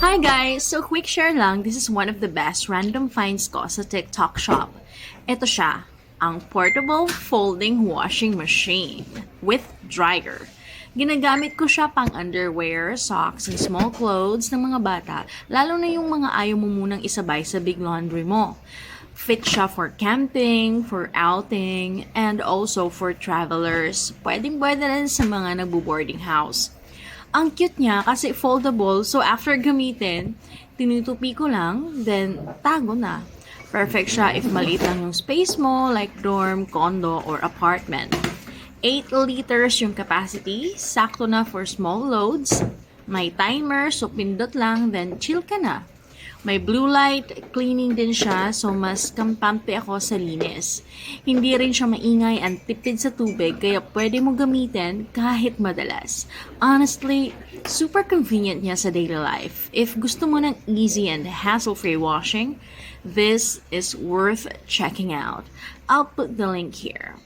Hi guys! So quick share lang, this is one of the best random finds ko sa TikTok shop. Ito siya, ang portable folding washing machine with dryer. Ginagamit ko siya pang underwear, socks, and small clothes ng mga bata, lalo na yung mga ayaw mo munang isabay sa big laundry mo. Fit siya for camping, for outing, and also for travelers. Pwedeng-pwede rin sa mga nagbo-boarding house. Ang cute niya kasi foldable, so after gamitin, tinutupi ko lang, then tago na. Perfect siya if maliit lang yung space mo, like dorm, condo, or apartment. 8 liters yung capacity, sakto na for small loads. May timer, so pindot lang, then chill ka na. May blue light, cleaning din siya, so mas kampante ako sa linis. Hindi rin siya maingay and tipid sa tubig, kaya pwede mo gamitin kahit madalas. Honestly, super convenient niya sa daily life. If gusto mo ng easy and hassle-free washing, this is worth checking out. I'll put the link here.